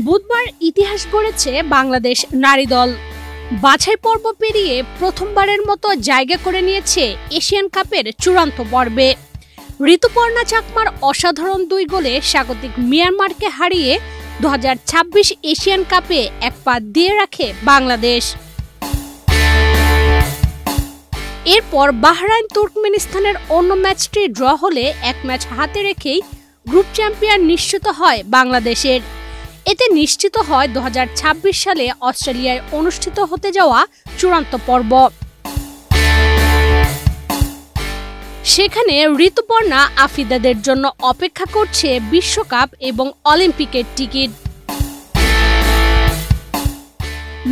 বুধবার ইতিহাস গড়েছে বাংলাদেশ নারী দল। বাছাই পর্ব পেরিয়ে প্রথমবারের মতো জায়গা করে নিয়েছে এশিয়ান কাপের চূড়ান্ত পর্বে। ঋতুপর্ণা চাকমার অসাধারণ 2 গোলে স্বাগতিক মিয়ানমারকে হারিয়ে 2026 এশিয়ান কাপে এক পা দিয়ে রাখে বাংলাদেশ। এরপর বাহরাইন তুর্কমেনিস্তানের অন্য ম্যাচটি ড্র হলে এক ম্যাচ হাতে রেখেই গ্রুপ চ্যাম্পিয়ন নিশ্চিত হয় বাংলাদেশের। এতে নিশ্চিত হয় 2026 সালে অস্ট্রেলিয়ায় অনুষ্ঠিত হতে যাওয়া চূড়ান্ত পর্ব। সেখানে ঋতুপর্ণা আফিদাদের জন্য অপেক্ষা করছে বিশ্বকাপ এবং অলিম্পিকের টিকিট।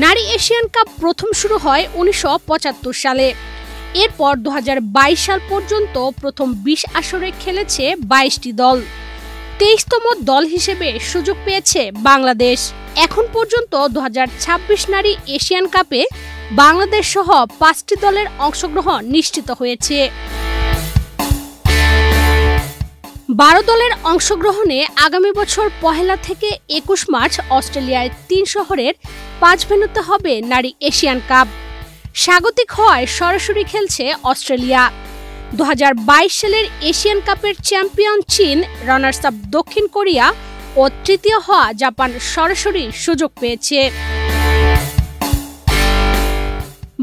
নারী এশিয়ান কাপ প্রথম শুরু হয় 1975 সালে। এরপর 2022 সাল পর্যন্ত প্রথম 20 আসরে খেলেছে 22টি দল। 23তম দল হিসেবে সুযোগ পেয়েছে বাংলাদেশ। এখন পর্যন্ত 2026 নারী এশিয়ান কাপে বাংলাদেশ সহ 5টি দলের অংশগ্রহণ নিশ্চিত হয়েছে। 12 দলের অংশগ্রহণে আগামী বছর 1 থেকে 21 মার্চ অস্ট্রেলিয়ার 3 শহরের 5 ভেন্যুতে হবে নারী এশিয়ান কাপ। স্বাগতিক হওয়ায় সরাসরি খেলছে অস্ট্রেলিয়া। 2022 সালের এশিয়ান কাপের চ্যাম্পিয়ন চীন, রানার্স আপ দক্ষিণ কোরিয়া ও তৃতীয় হওয়া জাপান সরাসরি সুযোগ পেয়েছে।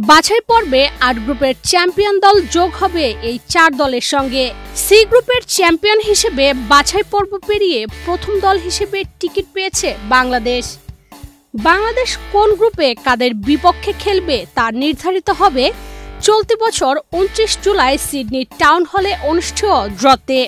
বাছাই পর্বে 8 গ্রুপের চ্যাম্পিয়ন দল যোগ হবে এই 4 দলের সঙ্গে। সি গ্রুপের চ্যাম্পিয়ন হিসেবে বাছাই পর্ব পেরিয়ে প্রথম দল হিসেবে টিকিট পেয়েছে বাংলাদেশ। বাংলাদেশ কোন গ্রুপে কাদের বিপক্ষে খেলবে তা নির্ধারিত হবে চলতি বছর 29 জুলাই সিডনি টাউন হলে অনুষ্ঠেয় ড্রতে।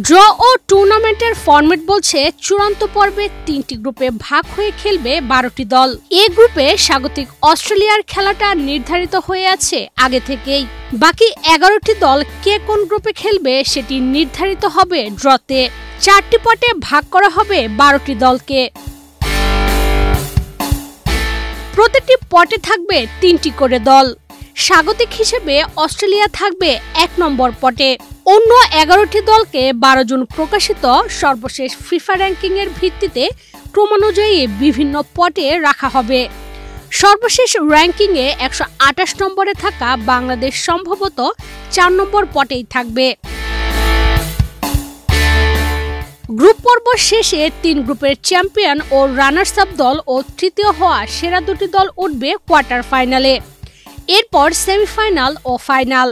ড্র ও টুর্নামেন্টের ফরম্যাট বলছে চূড়ান্ত পর্বে 3টি গ্রুপে ভাগ হয়ে খেলবে 12টি দল। এ গ্রুপে স্বাগতিক অস্ট্রেলিয়ার খেলাটা নির্ধারিত হয়ে আছে আগে থেকেই। বাকি 11টি দল কে কোন গ্রুপে খেলবে সেটি নির্ধারিত হবে ড্রতে। 4টি পটে ভাগ করা হবে 12টি দলকে। প্রতিটি পটে থাকবে 3টি করে দল। স্বাগতিক হিসেবে অস্ট্রেলিয়া থাকবে 1 নম্বর পটে। অন্য 11টি দলকে 12 জুন প্রকাশিত সর্বশেষ ফিফা র্যাঙ্কিং এর ভিত্তিতে ক্রমানুযায়ী বিভিন্ন পটে রাখা হবে। সর্বশেষ র্যাঙ্কিং এ 128 নম্বরে থাকা বাংলাদেশ সম্ভবত 4 নম্বর পটেই থাকবে। গ্রুপ পর্ব শেষে 3 গ্রুপের চ্যাম্পিয়ন ও রানার্স আপ দল ও তৃতীয় হওয়া সেরা 2টি দল উঠবে কোয়ার্টার ফাইনালে। এরপর সেমিফাইনাল ও ফাইনাল।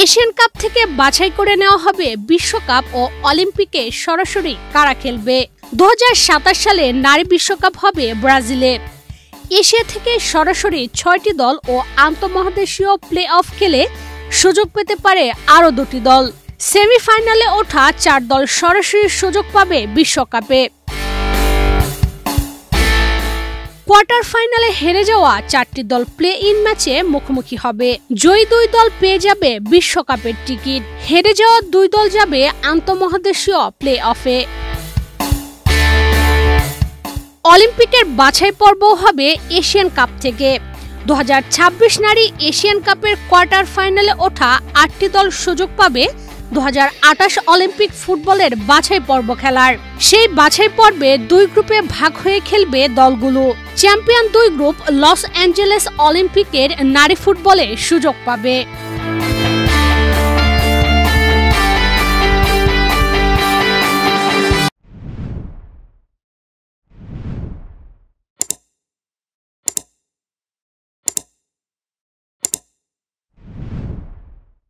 এশিয়ান কাপ থেকে বাছাই করে নেওয়া হবে বিশ্বকাপ ও অলিম্পিকে সরাসরি কারা খেলবে। 2027 সালে নারী বিশ্বকাপ হবে ব্রাজিলে। এশিয়া থেকে সরাসরি 6টি দল ও আন্তঃমহাদেশীয় প্লে অফ খেলে সুযোগ পেতে পারে আরও 2টি দল। সেমিফাইনালে ওঠা 4 দল সরাসরি সুযোগ পাবে বিশ্বকাপে। কোয়ার্টার ফাইনালে হেরে যাওয়া 4টি দল প্লে ইন ম্যাচে মুখোমুখি হবে। জয়ী 2 দল পেয়ে যাবে বিশ্বকাপের টিকিট। হেরে যাওয়া 2 দল যাবে আন্তঃমহাদেশীয় প্লে অফে। অলিম্পিকের বাছাই পর্ব হবে এশিয়ান কাপ থেকে। 2026 নারী এশিয়ান কাপের কোয়ার্টার ফাইনালে ওঠা 8টি দল সুযোগ পাবে 2028 অলিম্পিক ফুটবলের বাছাই পর্ব খেলার। সেই বাছাই পর্বে 2 গ্রুপে ভাগ হয়ে খেলবে দলগুলো। চ্যাম্পিয়ন 2 গ্রুপ লস অ্যাঞ্জেলেস অলিম্পিকের নারী ফুটবলে সুযোগ পাবে।